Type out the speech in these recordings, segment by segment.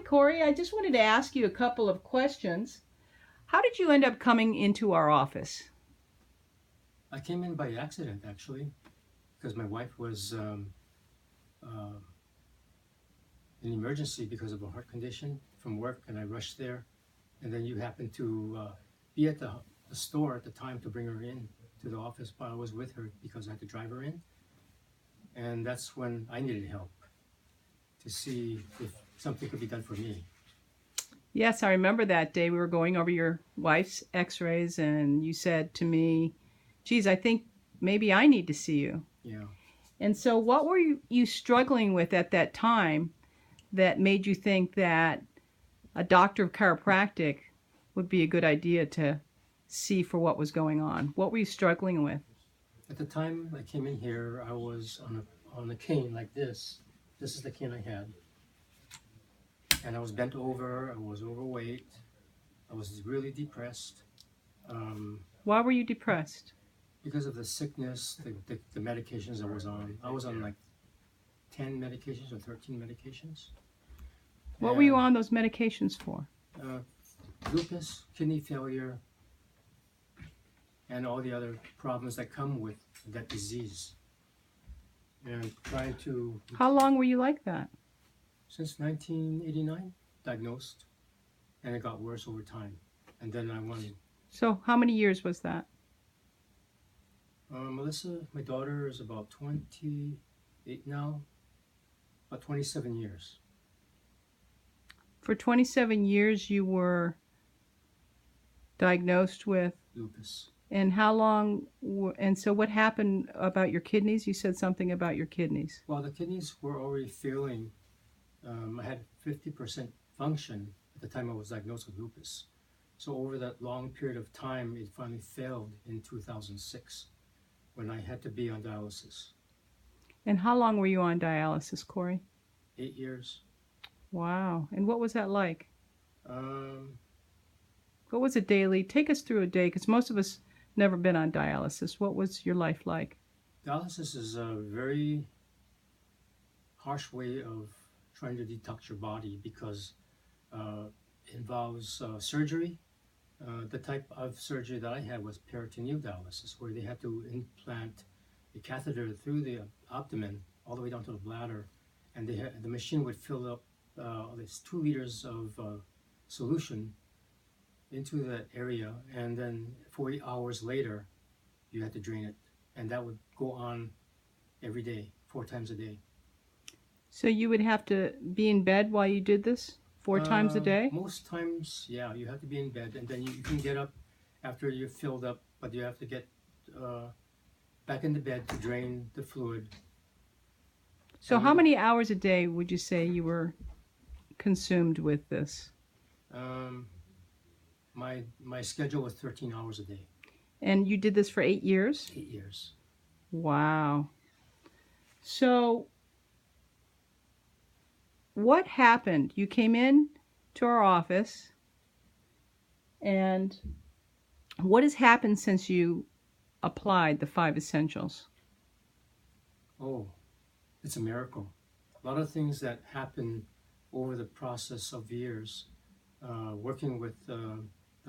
Corey. I just wanted to ask you a couple of questions. How did you end up coming into our office? I came in by accident actually, because my wife was uh, in emergency because of a heart condition from work, and I rushed there. And then you happened to be at the store at the time to bring her in to the office, but I was with her because I had to drive her in. And that's when I needed help to see if something could be done for me. Yes, I remember that day we were going over your wife's x-rays and you said to me, geez, I think maybe I need to see you. Yeah. And so what were you struggling with at that time that made you think that a doctor of chiropractic would be a good idea to see for what was going on? What were you struggling with? At the time I came in here, I was on a cane like this. This is the cane I had, and I was bent over. I was overweight. I was really depressed um, Why were you depressed? because of the sickness, the medications I was on. I was on like 10 medications or 13 medications, What were you and on those medications for? uh, lupus, kidney failure, and all the other problems that come with that disease. And trying to, How long were you like that? since 1989, diagnosed, and it got worse over time. And then I wanted, So how many years was that? Melissa, my daughter, is about 28 now, about 27 years. For 27 years you were diagnosed with, Lupus. and how long, and so what happened about your kidneys? You said something about your kidneys. Well, the kidneys were already failing. I had 50% function at the time I was diagnosed with lupus. So over that long period of time, it finally failed in 2006 when I had to be on dialysis. And how long were you on dialysis, Corey? 8 years. Wow. And what was that like? Um, What was a daily? Take us through a day, because most of us never been on dialysis. What was your life like? Dialysis is a very harsh way of trying to detox your body because it involves surgery. The type of surgery that I had was peritoneal dialysis, where they had to implant a catheter through the abdomen all the way down to the bladder, and the machine would fill up this 2 liters of solution into that area, and then 48 hours later, you had to drain it, and that would go on every day, 4 times a day. So you would have to be in bed while you did this 4 times a day? Most times, yeah, you have to be in bed, and then you can get up after you're filled up, but you have to get uh, back in the bed to drain the fluid. So And how you, many hours a day would you say you were consumed with this? um, my schedule was 13 hours a day, And you did this for 8 years? 8 years. Wow. So what happened? You came in to our office, and what has happened since you applied the 5 essentials? Oh, it's a miracle. A lot of things that happen over the process of years, working with the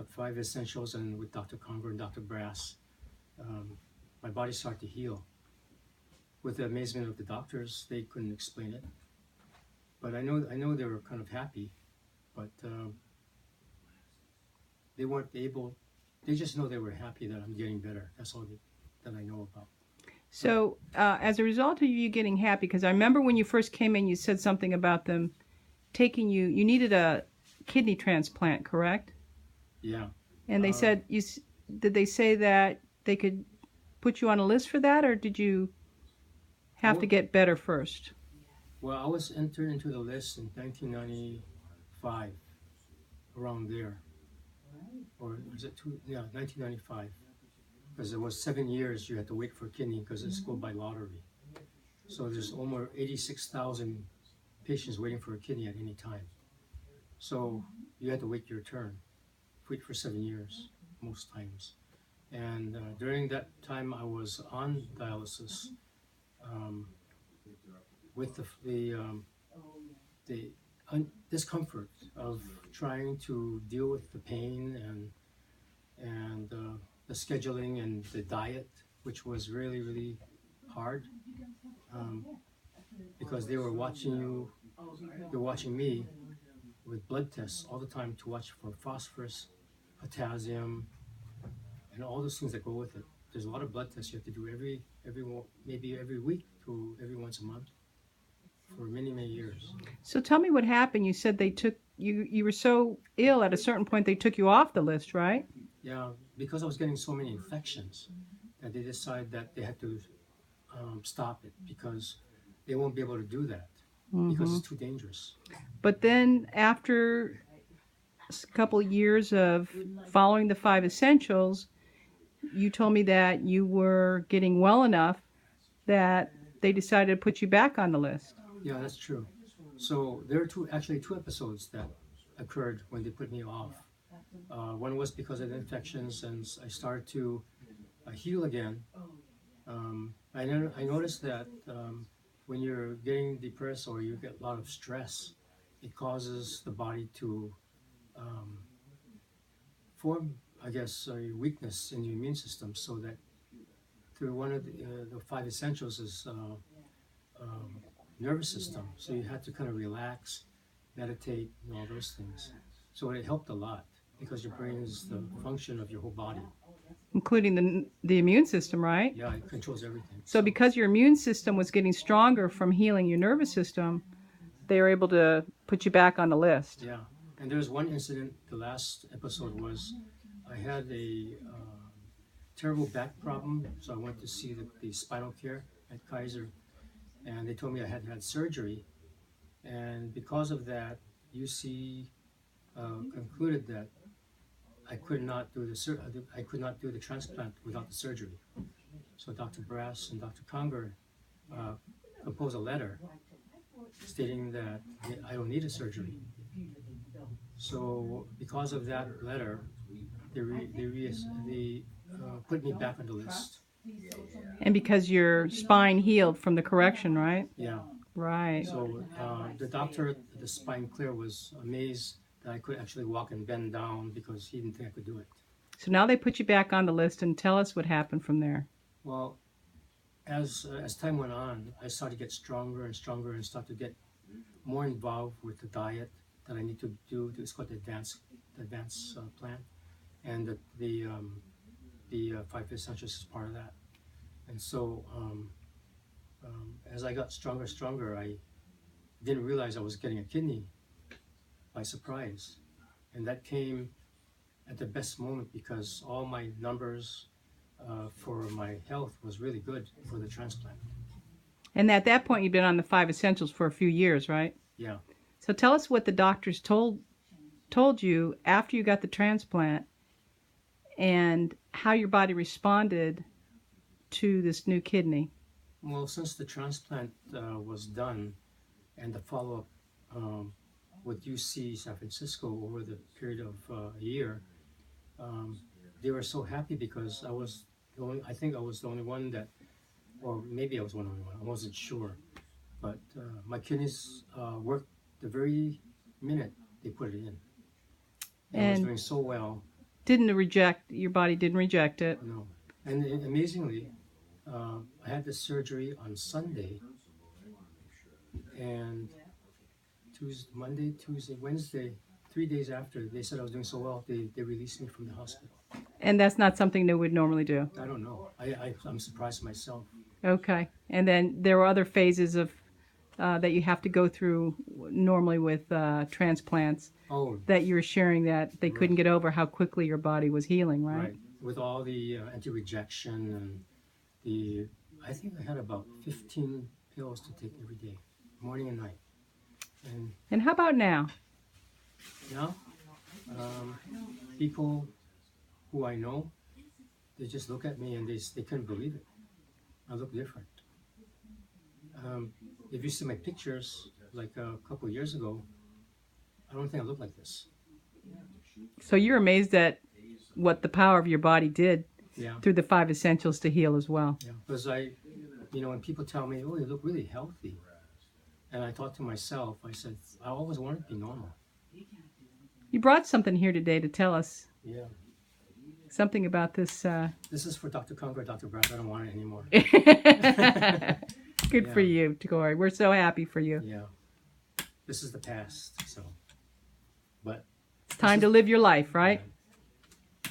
5 essentials and with Dr. Conger and Dr. Brass, my body started to heal. With the amazement of the doctors, they couldn't explain it, but I know they were kind of happy, but they weren't able. They just know they were happy that I'm getting better. That's all that I know about. So, as a result of you getting happy, because I remember when you first came in, you said something about them taking you. You needed a kidney transplant, correct? Yeah. And they Uh, said did they say that they could put you on a list for that, or did you I have to w- get better first? well, I was entered into the list in 1995, around there, or was it two? Yeah, 1995, because it was 7 years you had to wait for a kidney because it's go by lottery. So there's almost 86,000 patients waiting for a kidney at any time. So you had to wait your turn, wait for 7 years most times. And during that time, I was on dialysis um, with the discomfort of trying to deal with the pain and the scheduling and the diet, which was really, really hard, um, because they were watching you, they're watching me with blood tests all the time to watch for phosphorus, potassium, and all those things that go with it. There's a lot of blood tests you have to do maybe every week to every once a month for many, many years. So tell me what happened. You said they took you. You were so ill at a certain point they took you off the list, right? Yeah, because I was getting so many infections that they decided that they had to stop it because they won't be able to do that because Hmm. it's too dangerous. But then after a couple of years of following the 5 essentials, you told me that you were getting well enough that they decided to put you back on the list. Yeah, that's true. So there are actually two episodes that occurred when they put me off. One was because of the infections, and I started to heal again. I noticed that when you're getting depressed or you get a lot of stress, it causes the body to um, form, I guess, a weakness in the immune system, so that through one of the 5 essentials is nervous system. So you had to kind of relax, meditate, and all those things. So it helped a lot because your brain is the function of your whole body. Including the immune system, right? Yeah, it controls everything. So because your immune system was getting stronger from healing your nervous system, they were able to put you back on the list. Yeah, and there's one incident. The last episode was I had a terrible back problem, so I went to see the spinal care at Kaiser, and they told me I had surgery, and because of that, UC concluded that I could not do the transplant without the surgery. So Dr. Brass and Dr. Conger composed a letter stating that I don't need a surgery. So because of that letter, they put me back on the list. And because your spine healed from the correction, right? Yeah. Right. So the doctor at the spine clear was amazed that I could actually walk and bend down because he didn't think I could do it. So now they put you back on the list, and tell us what happened from there. Well, as time went on, I started to get stronger and stronger and start to get more involved with the diet that I need to do. It's called the advanced plan, and the 5 essentials is part of that. And so as I got stronger, I didn't realize I was getting a kidney by surprise, and that came at the best moment because all my numbers for my health was really good for the transplant. And at that point, you've been on the 5 essentials for a few years, right? Yeah. So tell us what the doctors told you after you got the transplant and how your body responded to this new kidney. Well, since the transplant was done and the follow-up with UC San Francisco over the period of a year, they were so happy because I think I was the only one that, or maybe I was one of the only one, I wasn't sure. But my kidneys worked the very minute they put it in. And I was doing so well. Your body didn't reject it. No. And amazingly, I had this surgery on Sunday, and Monday, Tuesday, Wednesday, 3 days after, they said I was doing so well, they released me from the hospital. And that's not something they would normally do? I don't know. I'm surprised myself. Okay. And then there were other phases of that you have to go through normally with transplants that you were sharing that they couldn't get over how quickly your body was healing, right? Right. With all the anti-rejection and I think I had about 15 pills to take every day, morning and night. And how about now? Now, people who I know, they just look at me and they couldn't believe it. I look different. If you see my pictures, like a couple of years ago, I don't think I look like this. So you're amazed at what the power of your body did through the 5 essentials to heal as well. Yeah, because when people tell me, "Oh, you look really healthy," And I thought to myself, I said, I always wanted to be normal. You brought something here today to tell us Yeah. something about this. This is for Dr. Conger, Dr. Brass. I don't want it anymore. Good for Yeah. you, Corey. We're so happy for you. Yeah. This is the past. So, but It's time to live your life, right?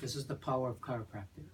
this is the power of chiropractic.